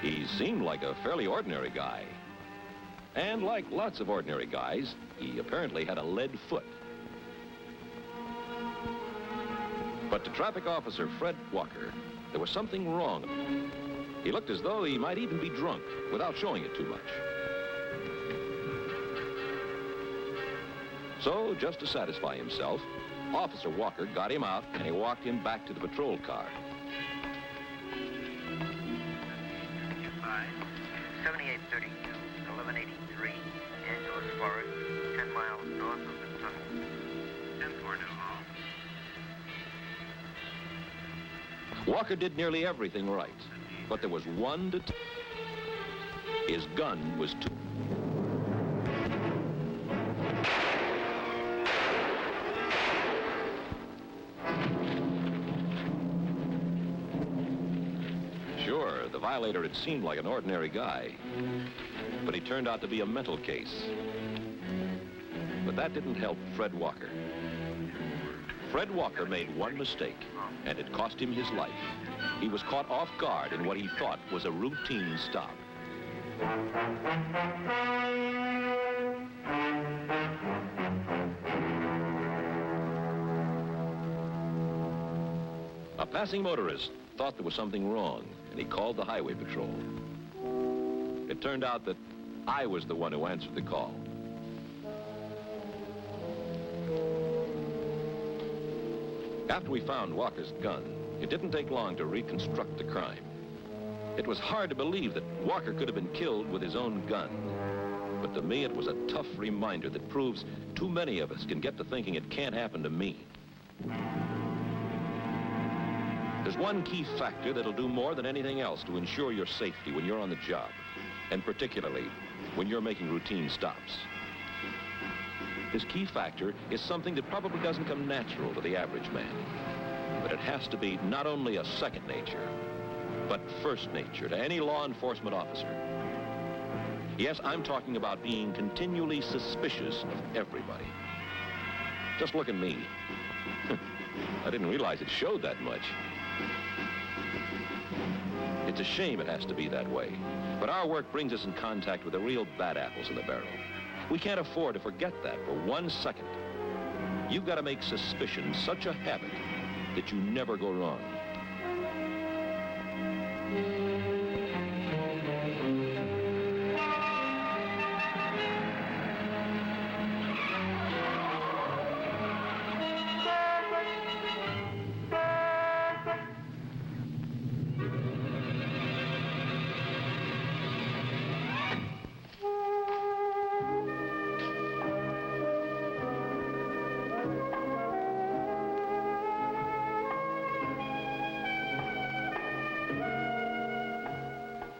He seemed like a fairly ordinary guy. And like lots of ordinary guys, he apparently had a lead foot. But to Traffic Officer Fred Walker, there was something wrong. He looked as though he might even be drunk, without showing it too much. So, just to satisfy himself, Officer Walker got him out and he walked him back to the patrol car. 7832, 1183, Angeles Forest, 10 miles north of the tunnel. 10-4 New Hall. Walker did nearly everything right, but there was one detail. His gun was too... Sure, the violator had seemed like an ordinary guy, but he turned out to be a mental case. But that didn't help Fred Walker. Fred Walker made one mistake, and it cost him his life. He was caught off guard in what he thought was a routine stop. A passing motorist thought there was something wrong, and he called the highway patrol. It turned out that I was the one who answered the call. After we found Walker's gun, it didn't take long to reconstruct the crime. It was hard to believe that Walker could have been killed with his own gun. But to me, it was a tough reminder that proves too many of us can get to thinking it can't happen to me. There's one key factor that'll do more than anything else to ensure your safety when you're on the job, and particularly when you're making routine stops. This key factor is something that probably doesn't come natural to the average man, but it has to be not only a second nature, but first nature to any law enforcement officer. Yes, I'm talking about being continually suspicious of everybody. Just look at me. I didn't realize it showed that much. It's a shame it has to be that way, but our work brings us in contact with the real bad apples in the barrel. We can't afford to forget that for 1 second. You've got to make suspicion such a habit that you never go wrong.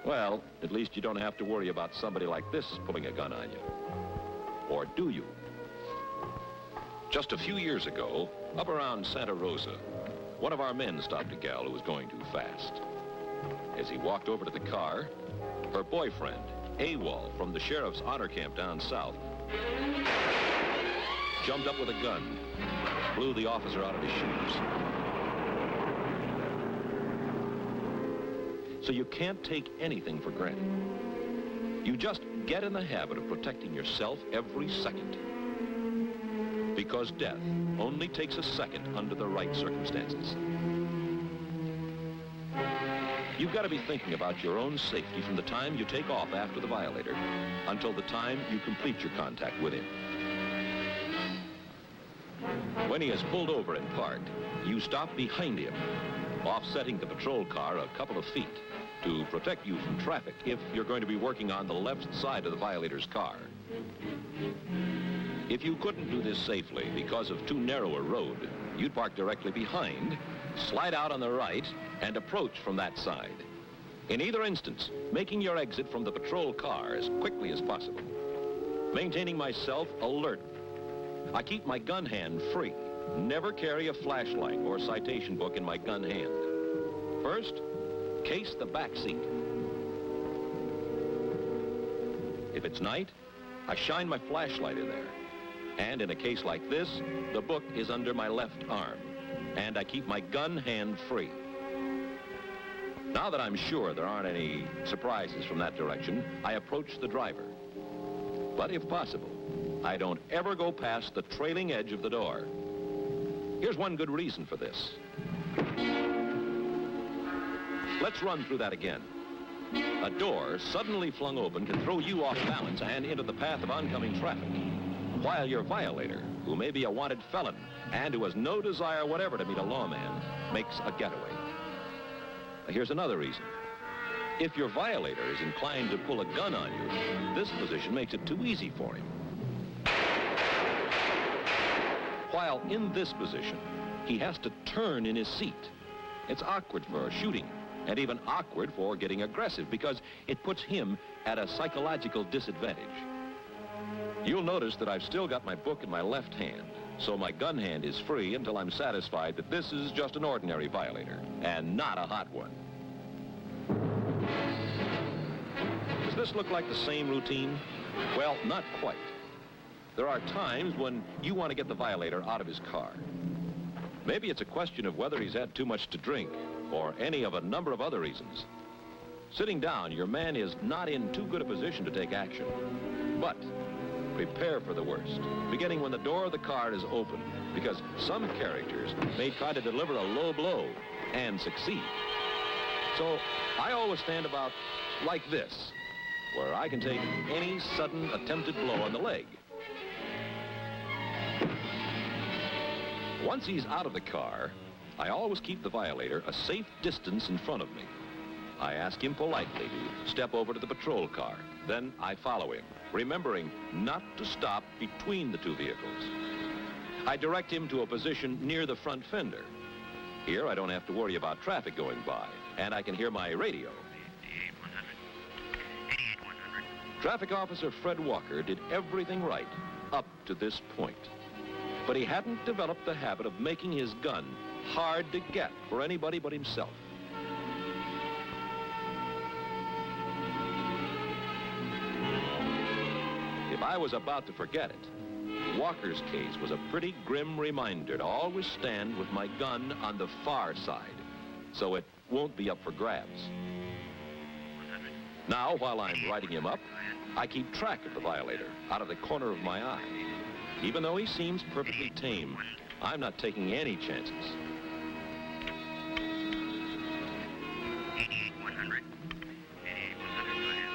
Well, at least you don't have to worry about somebody like this pulling a gun on you. Or do you? Just a few years ago, up around Santa Rosa, one of our men stopped a gal who was going too fast. As he walked over to the car, her boyfriend, AWOL from the sheriff's honor camp down south, jumped up with a gun, blew the officer out of his shoes. So you can't take anything for granted. You just get in the habit of protecting yourself every second. Because death only takes a second under the right circumstances. You've got to be thinking about your own safety from the time you take off after the violator until the time you complete your contact with him. When he has pulled over and parked, you stop behind him, offsetting the patrol car a couple of feet to protect you from traffic if you're going to be working on the left side of the violator's car. If you couldn't do this safely because of too narrow a road, you'd park directly behind, slide out on the right, and approach from that side. In either instance, making your exit from the patrol car as quickly as possible. Maintaining myself alert. I keep my gun hand free. Never carry a flashlight or citation book in my gun hand. First, case the back seat. If it's night, I shine my flashlight in there. And in a case like this, the book is under my left arm, and I keep my gun hand free. Now that I'm sure there aren't any surprises from that direction, I approach the driver. But if possible, I don't ever go past the trailing edge of the door. Here's one good reason for this. Let's run through that again. A door suddenly flung open can throw you off balance and into the path of oncoming traffic, while your violator, who may be a wanted felon and who has no desire whatever to meet a lawman, makes a getaway. Here's another reason. If your violator is inclined to pull a gun on you, this position makes it too easy for him. While in this position, he has to turn in his seat. It's awkward for shooting, and even awkward for getting aggressive, because it puts him at a psychological disadvantage. You'll notice that I've still got my book in my left hand, so my gun hand is free until I'm satisfied that this is just an ordinary violator, and not a hot one. Does this look like the same routine? Well, not quite. There are times when you want to get the violator out of his car. Maybe it's a question of whether he's had too much to drink, or any of a number of other reasons. Sitting down, your man is not in too good a position to take action. But prepare for the worst, beginning when the door of the car is open, because some characters may try to deliver a low blow and succeed. So I always stand about like this, where I can take any sudden attempted blow on the leg. Once he's out of the car, I always keep the violator a safe distance in front of me. I ask him politely to step over to the patrol car. Then I follow him, remembering not to stop between the two vehicles. I direct him to a position near the front fender. Here, I don't have to worry about traffic going by, and I can hear my radio. 88-100. Traffic Officer Fred Walker did everything right up to this point. But he hadn't developed the habit of making his gun hard to get for anybody but himself. If I was about to forget it, Walker's case was a pretty grim reminder to always stand with my gun on the far side, so it won't be up for grabs. Now, while I'm writing him up, I keep track of the violator out of the corner of my eye. Even though he seems perfectly tame, I'm not taking any chances. 88-100. 88-100, go ahead.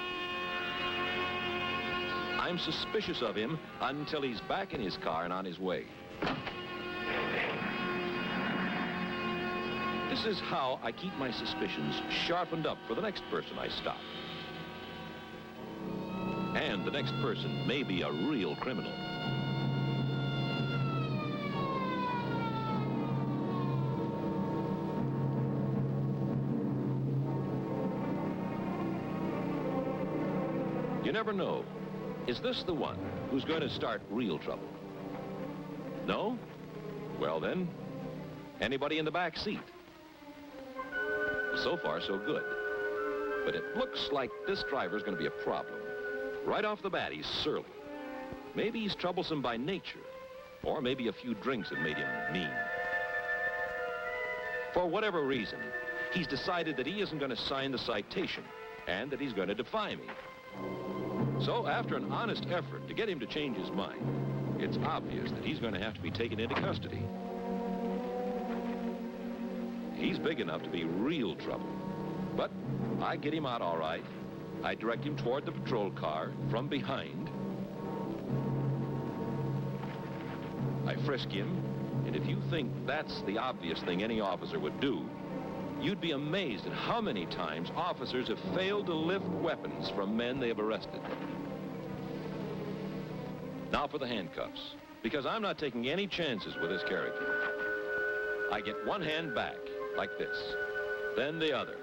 I'm suspicious of him until he's back in his car and on his way. This is how I keep my suspicions sharpened up for the next person I stop. And the next person may be a real criminal. You never know. Is this the one who's going to start real trouble? No? Well then, anybody in the back seat? So far, so good. But it looks like this driver's going to be a problem. Right off the bat, he's surly. Maybe he's troublesome by nature, or maybe a few drinks have made him mean. For whatever reason, he's decided that he isn't going to sign the citation, and that he's going to defy me. So after an honest effort to get him to change his mind, it's obvious that he's going to have to be taken into custody. He's big enough to be real trouble. But I get him out all right. I direct him toward the patrol car from behind. I frisk him, and if you think that's the obvious thing any officer would do, you'd be amazed at how many times officers have failed to lift weapons from men they have arrested. Now for the handcuffs, because I'm not taking any chances with this character. I get one hand back, like this, then the other.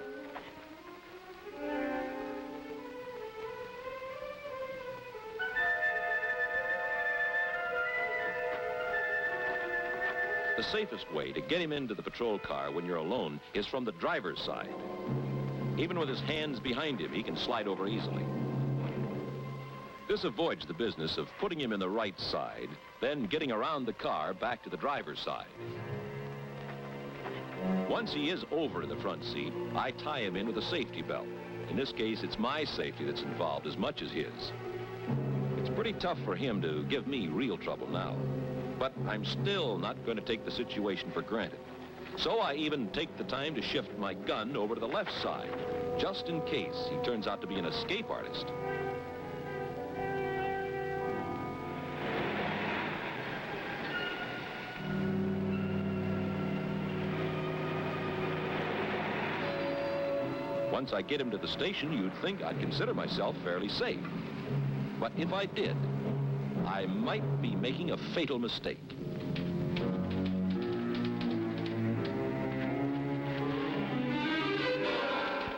The safest way to get him into the patrol car when you're alone is from the driver's side. Even with his hands behind him, he can slide over easily. This avoids the business of putting him in the right side, then getting around the car back to the driver's side. Once he is over in the front seat, I tie him in with a safety belt. In this case, it's my safety that's involved as much as his. It's pretty tough for him to give me real trouble now. But I'm still not going to take the situation for granted. So I even take the time to shift my gun over to the left side, just in case he turns out to be an escape artist. Once I get him to the station, you'd think I'd consider myself fairly safe. But if I did, I might be making a fatal mistake.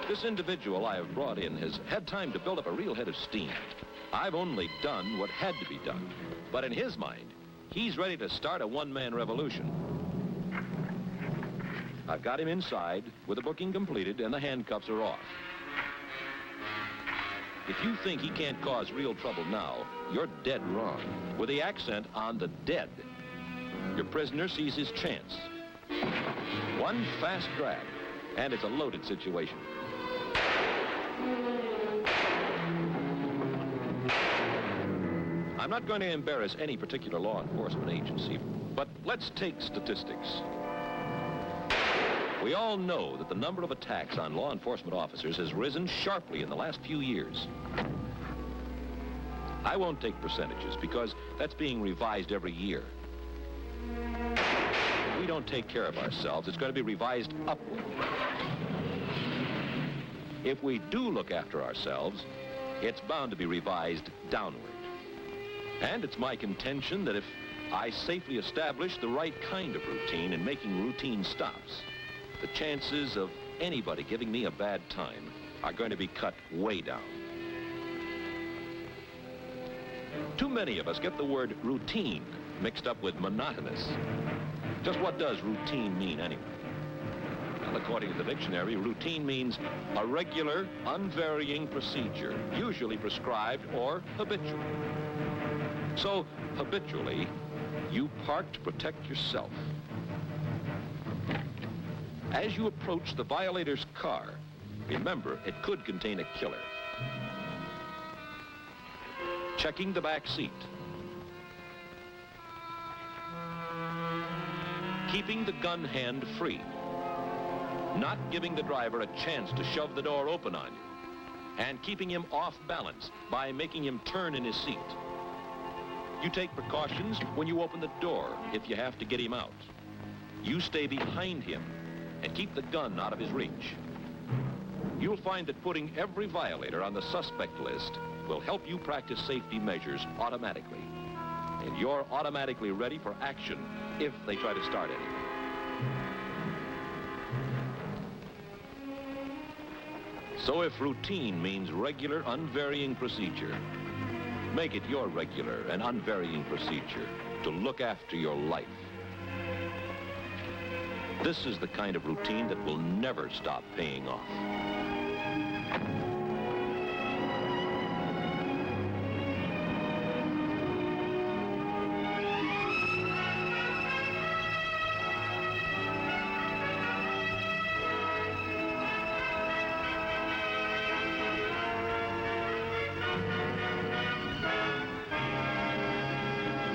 This individual I have brought in has had time to build up a real head of steam. I've only done what had to be done. But in his mind, he's ready to start a one-man revolution. I've got him inside with the booking completed and the handcuffs are off. If you think he can't cause real trouble now, you're dead wrong. With the accent on the dead, your prisoner sees his chance. One fast grab, and it's a loaded situation. I'm not going to embarrass any particular law enforcement agency, but let's take statistics. We all know that the number of attacks on law enforcement officers has risen sharply in the last few years. I won't take percentages because that's being revised every year. If we don't take care of ourselves, it's going to be revised upward. If we do look after ourselves, it's bound to be revised downward. And it's my contention that if I safely establish the right kind of routine in making routine stops, the chances of anybody giving me a bad time are going to be cut way down. Too many of us get the word routine mixed up with monotonous. Just what does routine mean anyway? Well, according to the dictionary, routine means a regular, unvarying procedure, usually prescribed or habitual. So, habitually, you park to protect yourself. As you approach the violator's car, remember, it could contain a killer. Checking the back seat. Keeping the gun hand free. Not giving the driver a chance to shove the door open on you. And keeping him off balance by making him turn in his seat. You take precautions when you open the door if you have to get him out. You stay behind him and keep the gun out of his reach. You'll find that putting every violator on the suspect list will help you practice safety measures automatically. And you're automatically ready for action if they try to start anything. So if routine means regular, unvarying procedure, make it your regular and unvarying procedure to look after your life. This is the kind of routine that will never stop paying off.